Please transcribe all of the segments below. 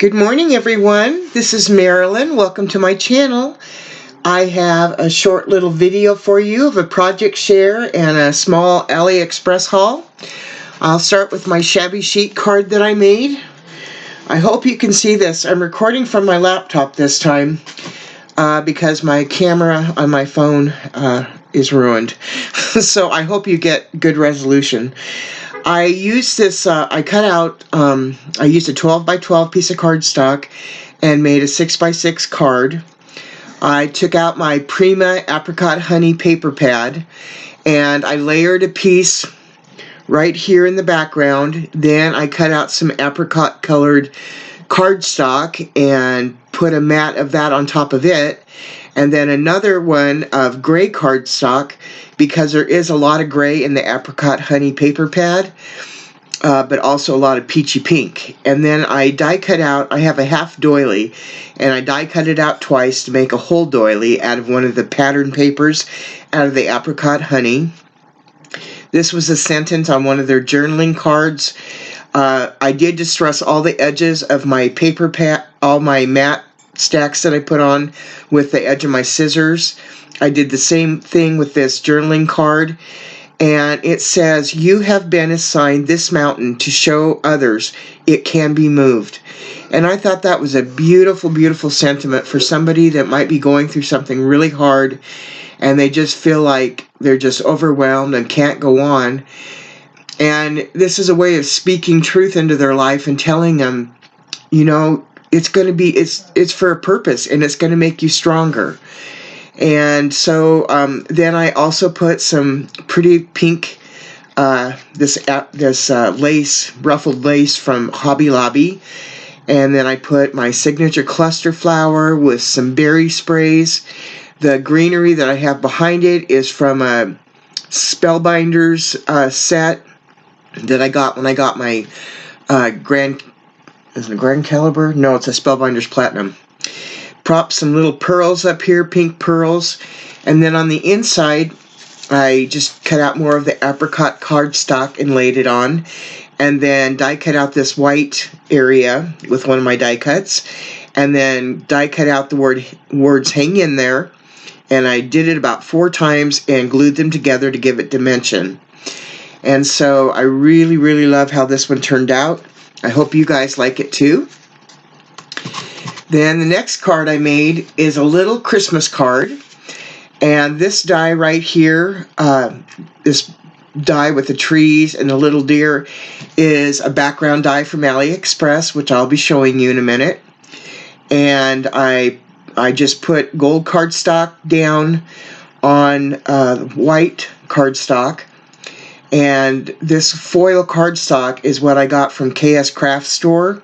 Good morning, everyone. This is Marilyn. Welcome to my channel. I have a short little video for you of a project share and a small Allie Express haul. I'll start with my Shabby Chic card that I made. I hope you can see this. I'm recording from my laptop this time because my camera on my phone is ruined. So I hope you get good resolution. I used this, I used a 12 by 12 piece of cardstock and made a 6 by 6 card. I took out my Prima Apricot Honey Paper pad and I layered a piece right here in the background. Then I cut out some apricot colored cardstock and put a mat of that on top of it. And then another one of gray cardstock, because there is a lot of gray in the Apricot Honey Paper pad, but also a lot of peachy pink. And then I die cut out, I have a half doily, and I die cut it out twice to make a whole doily out of one of the pattern papers out of the Apricot Honey. This was a sentence on one of their journaling cards. I did distress all the edges of my paper pad, all my matte stacks that I put on with the edge of my scissors. I did the same thing with this journaling card, and it says, "You have been assigned this mountain to show others it can be moved." And I thought that was a beautiful, beautiful sentiment for somebody that might be going through something really hard and they just feel like they're just overwhelmed and can't go on. And this is a way of speaking truth into their life and telling them, you know, it's for a purpose and it's going to make you stronger. And so then I also put some pretty pink this lace, ruffled lace from Hobby Lobby, and then I put my signature cluster flower with some berry sprays. The greenery that I have behind it is from a Spellbinders set that I got when I got my is it a Grand Caliber? No, it's a Spellbinders Platinum. Prop some little pearls up here, pink pearls. And then on the inside, I just cut out more of the apricot cardstock and laid it on. And then die cut out this white area with one of my die cuts. And then die cut out the words "hang in there." And I did it about 4 times and glued them together to give it dimension. And so I really, really love how this one turned out. I hope you guys like it too. Then the next card I made is a little Christmas card. And this die right here, this die with the trees and the little deer, is a background die from Allie Express, which I'll be showing you in a minute. And I just put gold cardstock down on white cardstock. And this foil cardstock is what I got from KSCraft store,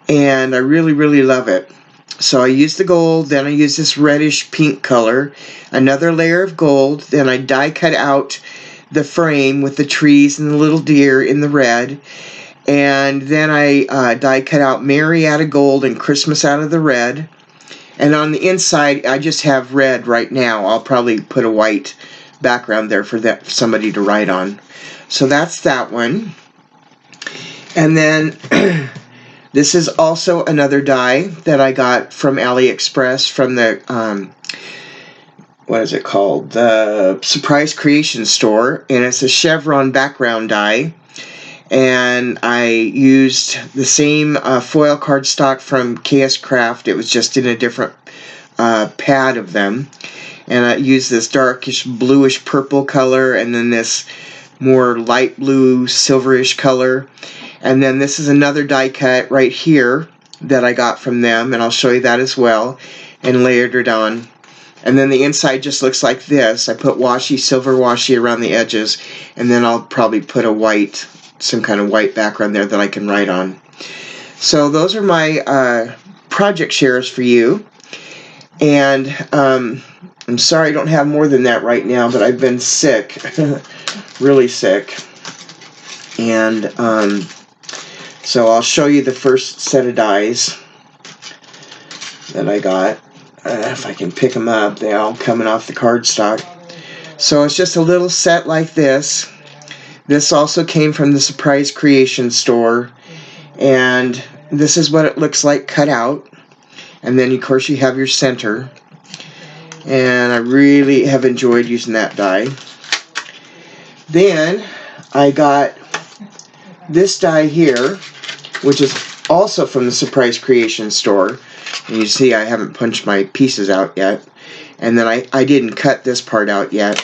and I really, really love it. So I used the gold, then I used this reddish pink color, another layer of gold, then I die cut out the frame with the trees and the little deer in the red, and then I die cut out Mary out of gold and Christmas out of the red. And on the inside I just have red right now. I'll probably put a white background there for somebody to write on. So that's that one. And then this is also another die that I got from Allie Express from the what is it called, the Surprise Creation store, and it's a chevron background die. And I used the same foil cardstock from KSCraft. It was just in a different pad of them. And I used this darkish bluish purple color, and then this more light blue silverish color. And then this is another die cut right here that I got from them, and I'll show you that as well, and layered it on. And then the inside just looks like this. I put washi, silver washi around the edges, and then I'll probably put a white, some kind of white background there that I can write on. So those are my project shares for you. And I'm sorry I don't have more than that right now, but I've been sick, really sick. And so I'll show you the first set of dies that I got. If I can pick them up, they're all coming off the cardstock. So it's just a little set like this. This also came from the Surprise Creation store. And this is what it looks like cut out. And then of course you have your center. And I really have enjoyed using that die. Then I got this die here, which is also from the Surprise Creation store. And you see I haven't punched my pieces out yet. And then I didn't cut this part out yet.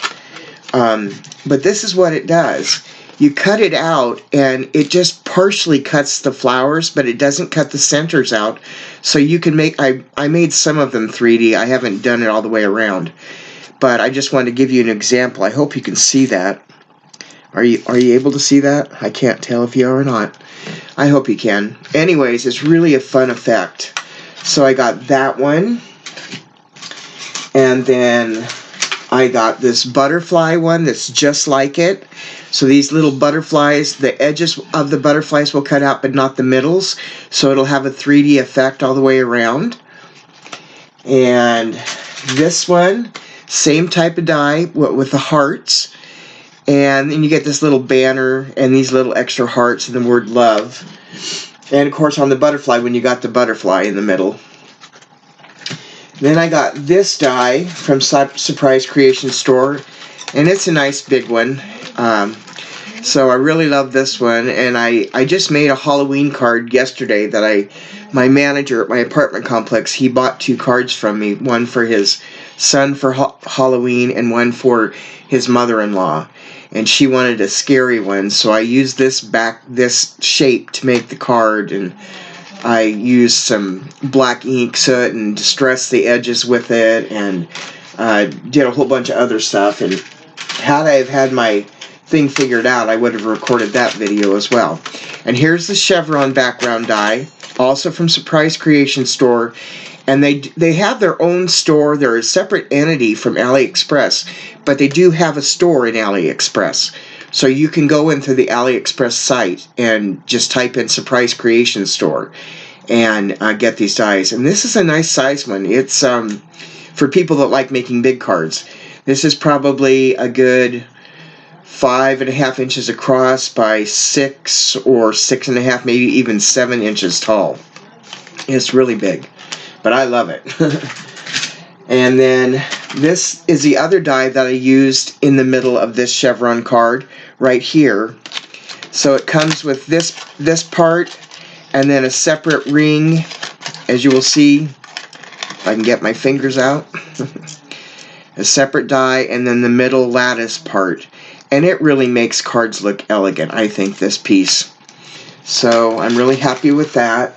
But this is what it does. You cut it out and it just partially cuts the flowers, but it doesn't cut the centers out. So you can make, I made some of them 3D. I haven't done it all the way around. But I just wanted to give you an example. I hope you can see that. Are you able to see that? I can't tell if you are or not. I hope you can. Anyways, it's really a fun effect. So I got that one. And then I got this butterfly one that's just like it. So these little butterflies, the edges of the butterflies will cut out, but not the middles. So it'll have a 3D effect all the way around. And this one, same type of die with the hearts. And then you get this little banner and these little extra hearts and the word love. And of course on the butterfly, when you got the butterfly in the middle. Then I got this die from Surprise Creation store, and it's a nice big one. So I really love this one, and I just made a Halloween card yesterday that my manager at my apartment complex, he bought 2 cards from me, one for his son for Halloween and one for his mother-in-law. And she wanted a scary one, so I used this shape to make the card, and I used some black ink soot and distressed the edges with it, and did a whole bunch of other stuff. And had I have had my thing figured out, I would have recorded that video as well. And here's the chevron background die, also from Surprise Creation store. And they have their own store. They're a separate entity from Allie Express, but they do have a store in Allie Express. So you can go into the Allie Express site and just type in Surprise Creation store and get these dies. And this is a nice size one. It's for people that like making big cards. This is probably a good 5.5 inches across by 6 or 6.5, maybe even 7 inches tall. It's really big, but I love it. And then this is the other die that I used in the middle of this chevron card right here. So it comes with this part and then a separate ring, as you will see, if I can get my fingers out. A separate die and then the middle lattice part. And it really makes cards look elegant, I think, this piece. So I'm really happy with that.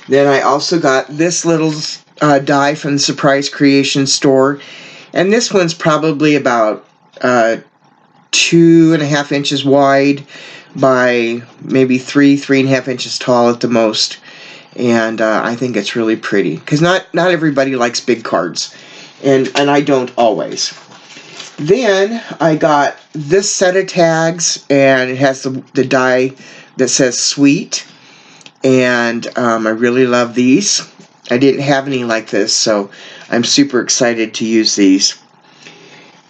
Then I also got this little die from the Surprise Creation store, and this one's probably about 2.5 inches wide by maybe 3.5 inches tall at the most. And I think it's really pretty, because not everybody likes big cards, and I don't always. Then I got this set of tags, and it has the die that says sweet, and I really love these. I didn't have any like this, so I'm super excited to use these.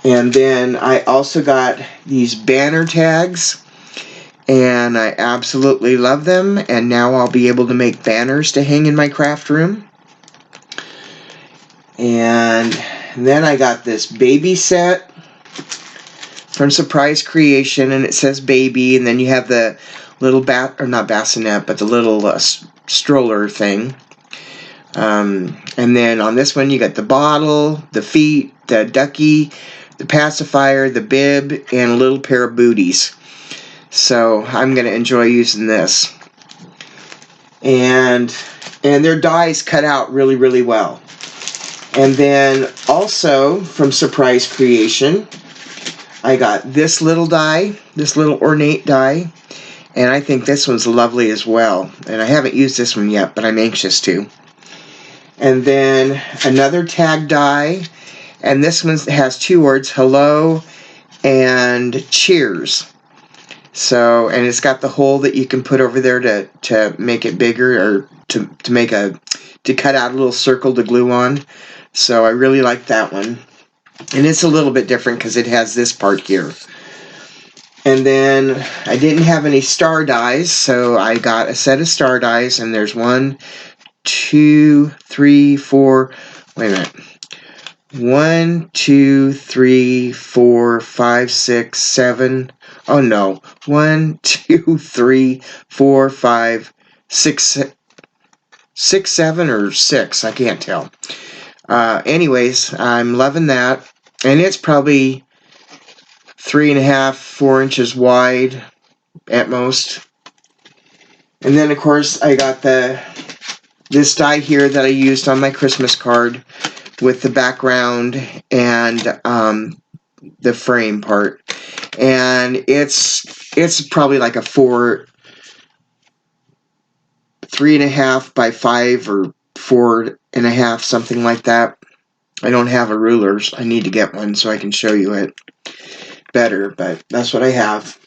And then I also got these banner tags, and I absolutely love them, and now I'll be able to make banners to hang in my craft room. And then I got this baby set from Surprise Creation, and it says baby, and then you have the little not bassinet, but the little stroller thing. And then on this one you got the bottle, the feet, the ducky, the pacifier, the bib, and a little pair of booties. So I'm going to enjoy using this. And their dies cut out really, really well. And then also from Surprise Creation, I got this little die, this little ornate die. And I think this one's lovely as well. And I haven't used this one yet, but I'm anxious to. And then another tag die. And this one has 2 words, hello and cheers. So, and it's got the hole that you can put over there to make it bigger, or to cut out a little circle to glue on. So I really like that one. And it's a little bit different because it has this part here. And then I didn't have any star dies, so I got a set of star dies, and there's 1, 2, 3, 4, wait a minute. 1, 2, 3, 4, 5, 6, 7. Oh no. 1, 2, 3, 4, 5, 6, 6, 7, or 6. I can't tell. Anyways, I'm loving that. And it's probably 3.5, 4 inches wide at most. And then, of course, I got this die here that I used on my Christmas card with the background and the frame part, and it's probably like a 3.5 by 5 or 4.5, something like that. I don't have a ruler. I need to get one so I can show you it better, but that's what I have.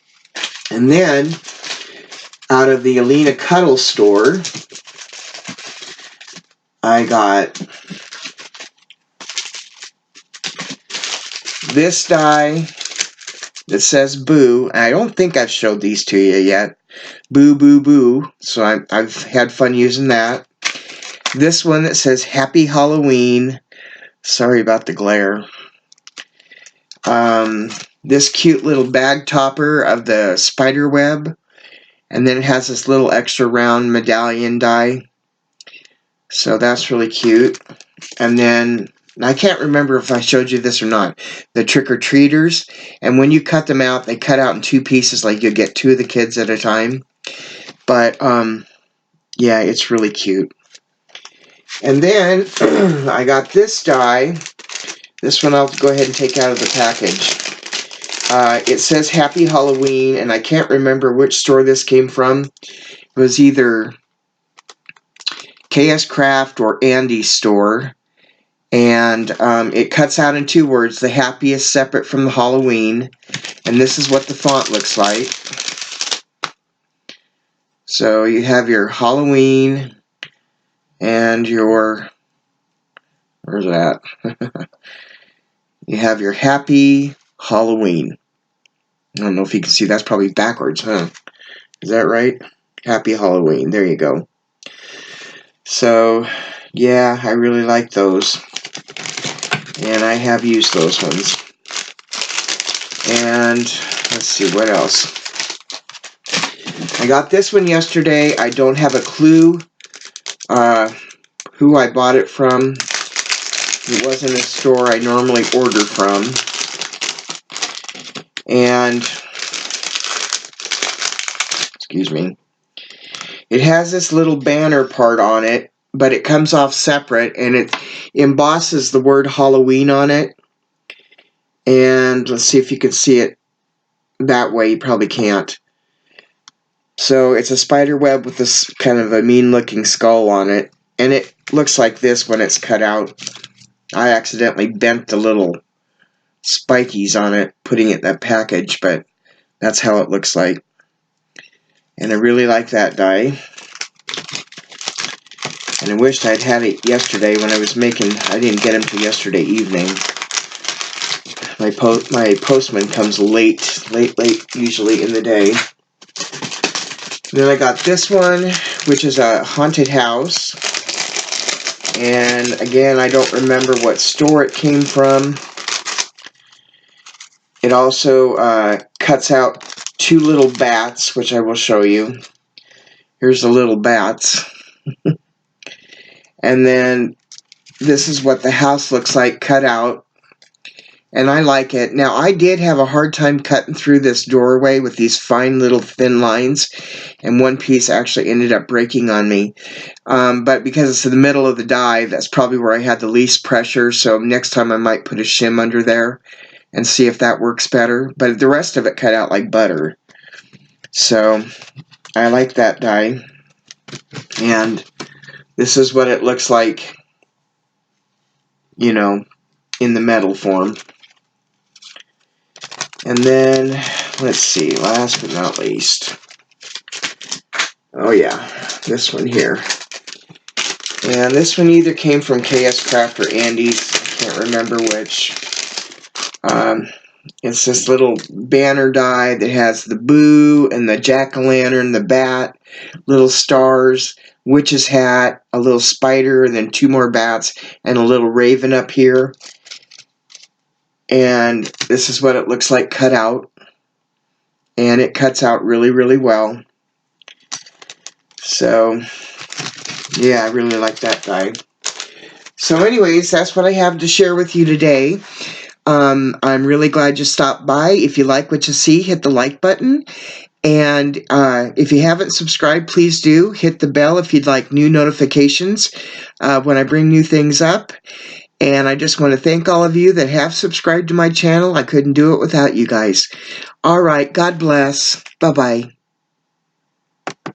And then out of the Alinacutle store, I got this die that says Boo. I don't think I've showed these to you yet. Boo, boo, boo. So I've had fun using that. This one that says Happy Halloween. Sorry about the glare. This cute little bag topper of the spider web. And then it has this little extra round medallion die. So that's really cute. And then, I can't remember if I showed you this or not, the trick-or-treaters. And when you cut them out, they cut out in 2 pieces, like you'll get 2 of the kids at a time. But, yeah, it's really cute. And then, I got this die. This one I'll go ahead and take out of the package. It says Happy Halloween, and I can't remember which store this came from. It was either KSCraft or Andy's store. And it cuts out in 2 words. The happy is separate from the Halloween. And this is what the font looks like. So you have your Halloween and your, where's that? You have your Happy Halloween. I don't know if you can see, that's probably backwards, huh? Is that right? Happy Halloween. There you go. So, yeah, I really like those. And I have used those ones. And let's see, what else? I got this one yesterday. I don't have a clue who I bought it from. It wasn't a store I normally order from. And, excuse me, it has this little banner part on it, but it comes off separate, and it embosses the word Halloween on it. And let's see if you can see it that way. You probably can't. So it's a spider web with this kind of a mean looking skull on it, and it looks like this when it's cut out. I accidentally bent the little spikies on it putting it in that package, but that's how it looks like. And I really like that die. And I wished I'd had it yesterday when I was making. I didn't get them till yesterday evening. My postman comes late usually in the day. Then I got this one, which is a haunted house. And again, I don't remember what store it came from. It also cuts out 2 little bats, which I will show you. Here's the little bats. And then this is what the house looks like cut out. And I like it. Now, I did have a hard time cutting through this doorway with these fine little thin lines. And one piece actually ended up breaking on me. But because it's in the middle of the die, that's probably where I had the least pressure. So next time I might put a shim under there and see if that works better. But the rest of it cut out like butter. So I like that die. And this is what it looks like, you know, in the metal form. And then, let's see, last but not least. Oh yeah, this one here. And this one either came from KSCraft or Andy's. I can't remember which. It's this little banner die that has the boo and the jack-o'-lantern, the bat, little stars, witch's hat, a little spider, and then 2 more bats, and a little raven up here. And this is what it looks like cut out. And it cuts out really, really well. So, yeah, I really like that die. So anyways, that's what I have to share with you today. I'm really glad you stopped by. If you like what you see, hit the like button. And if you haven't subscribed, please do. Hit the bell if you'd like new notifications when I bring new things up. And I just want to thank all of you that have subscribed to my channel. I couldn't do it without you guys. All right, God bless. Bye-bye.